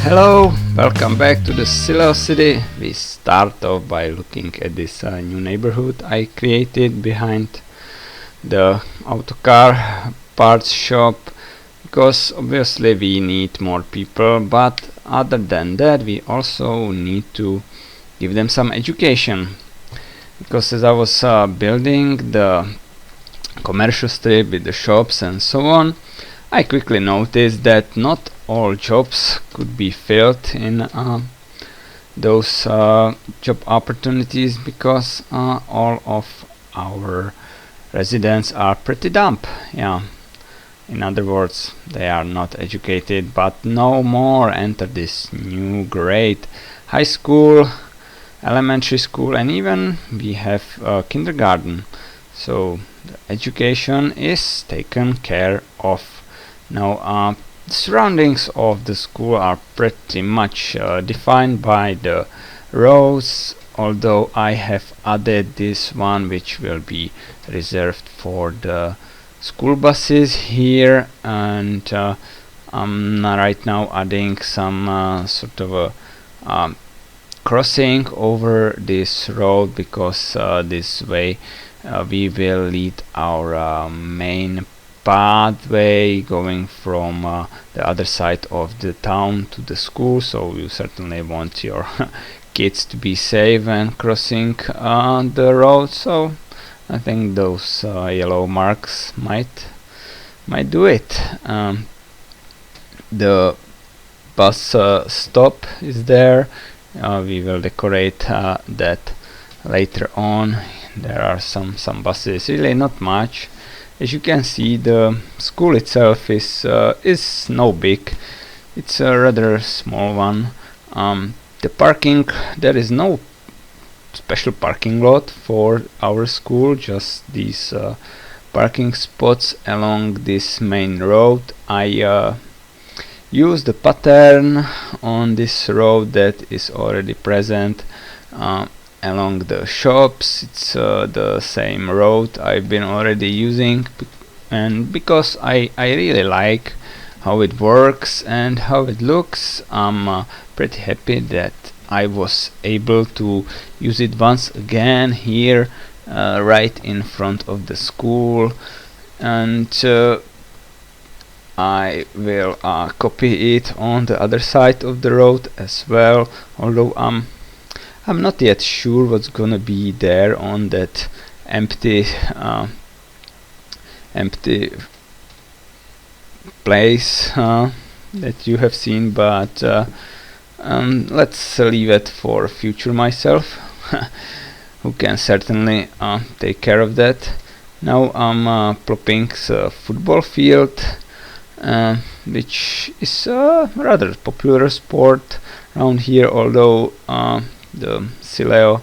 Hello, welcome back to the Silejo city. We start off by looking at this new neighborhood I created behind the autocar parts shop, because obviously we need more people, but other than that we also need to give them some education, because as I was building the commercial strip with the shops and so on, I quickly noticed that not all jobs could be filled in those job opportunities, because all of our residents are pretty dumb. Yeah, in other words, they are not educated, but no more enter this new grade high school, elementary school, and even we have kindergarten. So the education is taken care of. Now the surroundings of the school are pretty much defined by the roads, although I have added this one which will be reserved for the school buses here, and I'm right now adding some sort of a crossing over this road, because this way we will lead our main pathway going from the other side of the town to the school. So you certainly want your kids to be safe when crossing the road. So I think those yellow marks might do it. The bus stop is there. We will decorate that later on. There are some buses, really not much. As you can see, the school itself is no big. It's a rather small one. The parking, there is no special parking lot for our school, just these parking spots along this main road. I use the pattern on this road that is already present along the shops. It's the same road I've been already using, and because I really like how it works and how it looks, I'm pretty happy that I was able to use it once again here right in front of the school. And I will copy it on the other side of the road as well, although I'm not yet sure what's gonna be there on that empty place that you have seen, but let's leave it for future myself who can certainly take care of that. Now I'm plopping a football field, which is a rather popular sport around here, although the Silejo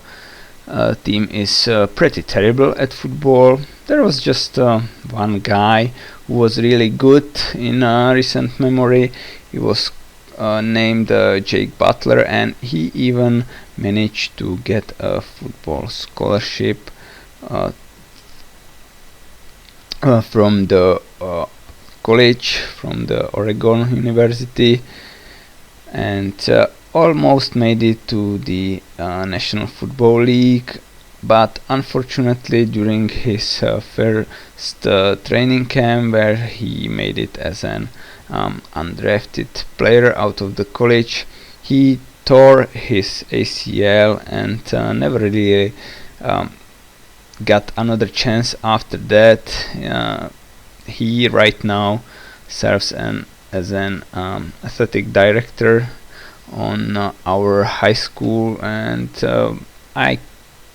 team is pretty terrible at football. There was just one guy who was really good in recent memory. He was named Jake Butler, and he even managed to get a football scholarship from the college, from the Oregon University, and almost made it to the National Football League. But unfortunately, during his first training camp, where he made it as an undrafted player out of the college, he tore his ACL and never really got another chance after that. He right now serves as an athletic director on our high school, and I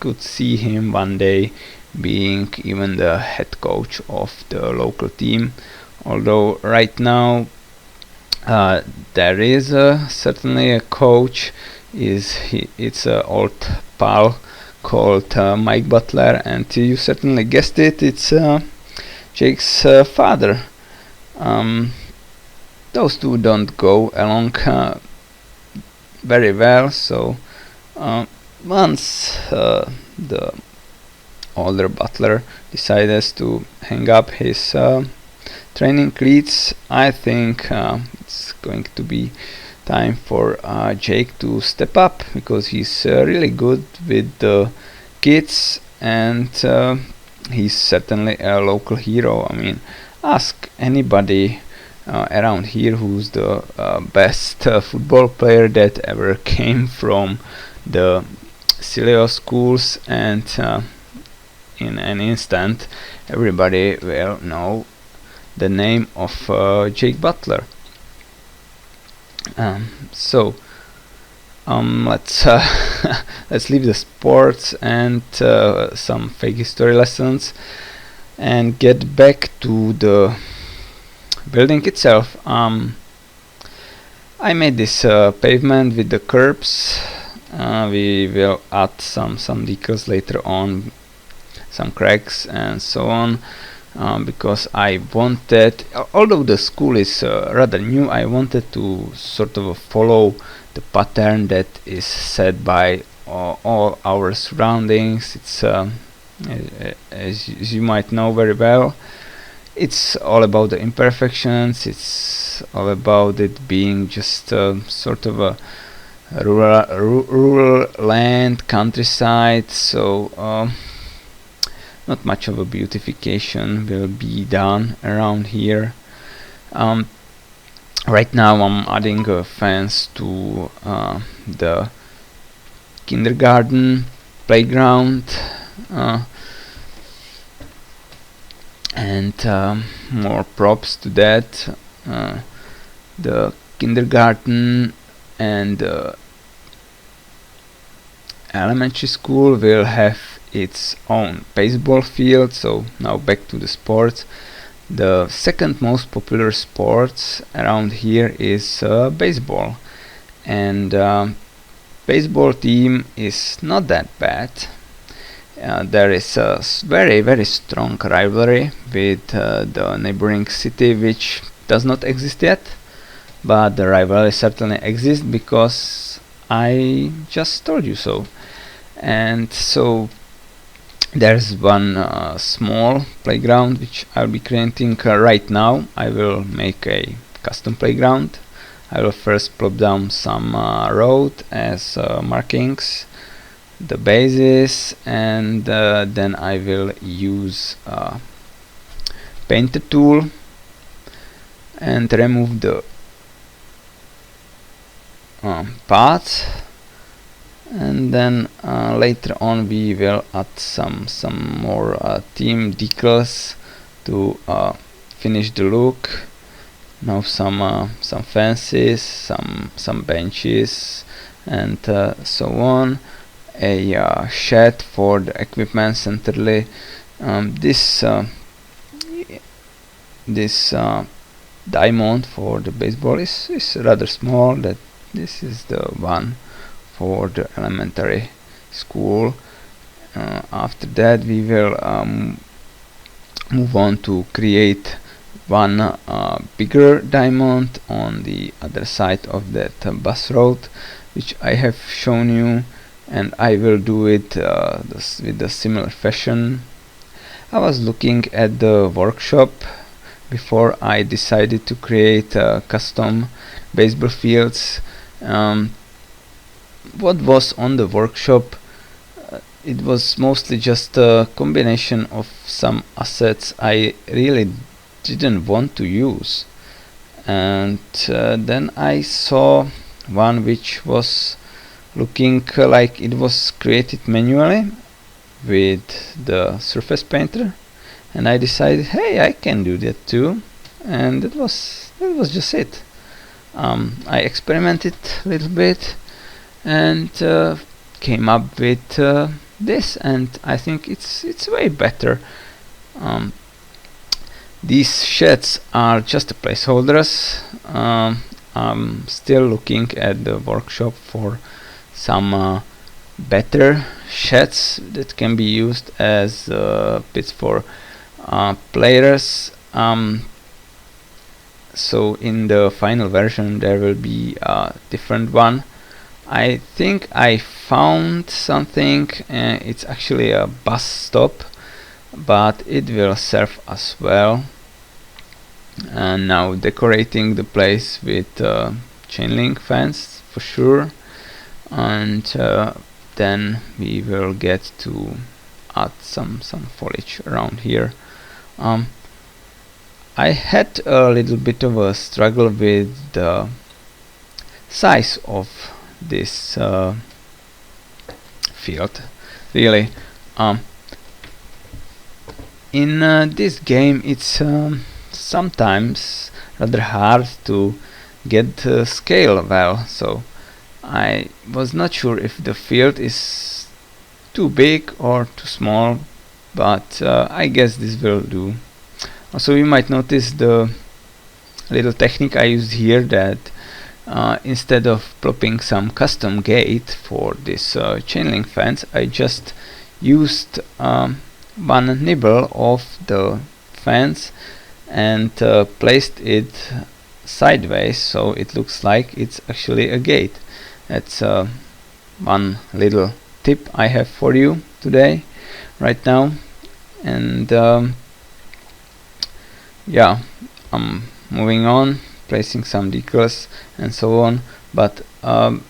could see him one day being even the head coach of the local team. Although right now there is certainly a coach. It's an old pal called Mike Butler, and you certainly guessed it, it's Jake's father. Those two don't go along very well, so once the older Butler decided to hang up his training cleats, I think it's going to be time for Jake to step up, because he's really good with the kids, and he's certainly a local hero. I mean, ask anybody around here who's the best football player that ever came from the Silejo schools, and in an instant everybody will know the name of Jake Butler. So let's let's leave the sports and some fake history lessons and get back to the building itself. I made this pavement with the curbs. We will add some decals later on, some cracks and so on, because I wanted, although the school is rather new, I wanted to sort of follow the pattern that is set by all our surroundings. It's as you might know very well, it's all about the imperfections. It's all about it being just sort of a rural land, countryside, so not much of a beautification will be done around here. Right now I'm adding a fence to the kindergarten playground, and more props to that. The kindergarten and elementary school will have its own baseball field. So now back to the sports. The second most popular sports around here is baseball, and baseball team is not that bad. There is a very strong rivalry with the neighboring city, which does not exist yet, but the rivalry certainly exists because I just told you so. And so there's one small playground which I'll be creating right now. I will make a custom playground. I will first plop down some road as markings, the bases, and then I will use painter tool and remove the paths, and then later on we will add some more team decals to finish the look. Now some fences, some benches, and so on. A shed for the equipment centrally. This diamond for the baseball is rather small. That this is the one for the elementary school. After that we will move on to create one bigger diamond on the other side of that bus road, which I have shown you, and I will do it with a similar fashion. I was looking at the workshop before I decided to create custom baseball fields. What was on the workshop, it was mostly just a combination of some assets I really didn't want to use, and then I saw one which was looking like it was created manually with the surface painter, and I decided, hey, I can do that too, and that was just it. I experimented a little bit and came up with this, and I think it's way better. These sheds are just placeholders. I'm still looking at the workshop for some better sheds that can be used as pits for players. So in the final version there will be a different one. I think I found something. It's actually a bus stop, but it will serve as well. And now decorating the place with chain link fence for sure, and then we will get to add some foliage around here. I had a little bit of a struggle with the size of this field, really. In this game it's sometimes rather hard to get the scale well, so I was not sure if the field is too big or too small, but I guess this will do. Also, you might notice the little technique I used here, that instead of plopping some custom gate for this chain link fence, I just used one nibble of the fence and placed it sideways, so it looks like it's actually a gate. That's one little tip I have for you today, right now. And yeah, I'm moving on, placing some decals and so on, but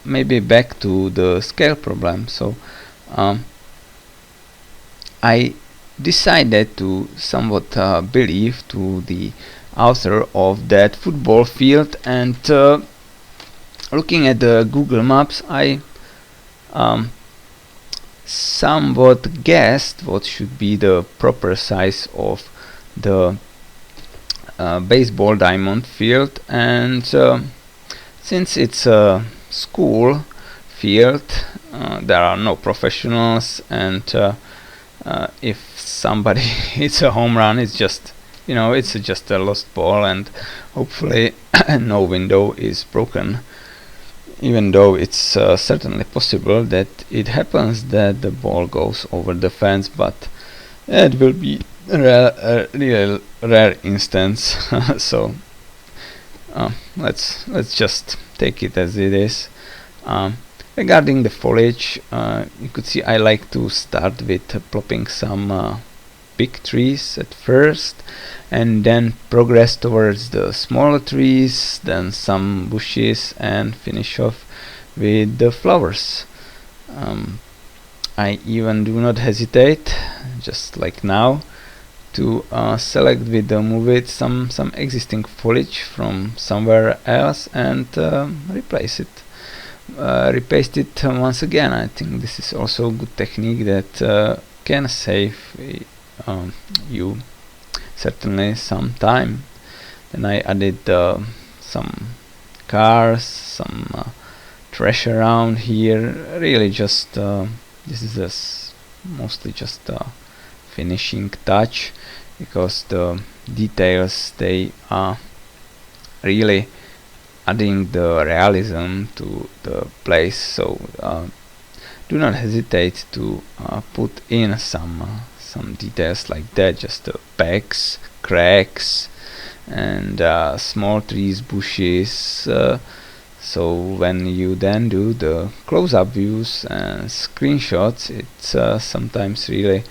maybe back to the scale problem. So I decided to somewhat believe to the author of that football field, and looking at the Google Maps, I somewhat guessed what should be the proper size of the baseball diamond field, and since it's a school field, there are no professionals, and if somebody hits a home run, it's just, you know, it's just a lost ball, and hopefully no window is broken, even though it's certainly possible that it happens that the ball goes over the fence, but it will be a real rare instance. So let's just take it as it is. Regarding the foliage, you could see I like to start with plopping some big trees at first, and then progress towards the smaller trees, then some bushes, and finish off with the flowers. I even do not hesitate, just like now, to select with the move it some existing foliage from somewhere else and replace it. Repaste it once again. I think this is also a good technique that can save you certainly some time. Then I added some cars, some trash around here. Really just this is mostly just a finishing touch, because the details, they are really adding the realism to the place. So do not hesitate to put in some details like that, just pegs, cracks, and small trees, bushes. So when you then do the close-up views and screenshots, it's sometimes really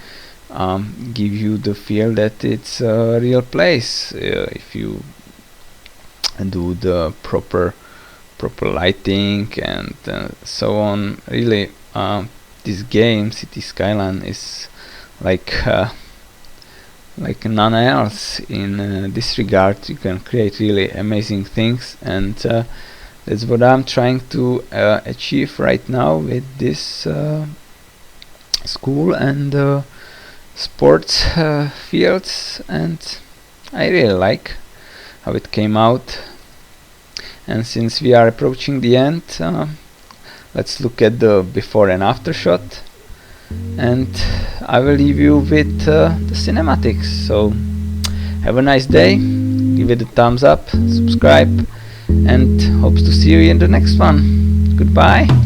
give you the feel that it's a real place. If you do the proper lighting and so on, really this game City Skyline is like none else in this regard. You can create really amazing things, and that's what I'm trying to achieve right now with this school and sports fields, and I really like how it came out. And since we are approaching the end, let's look at the before and after shot, and I will leave you with the cinematics. So have a nice day, give it a thumbs up, subscribe, and hopes to see you in the next one. Goodbye.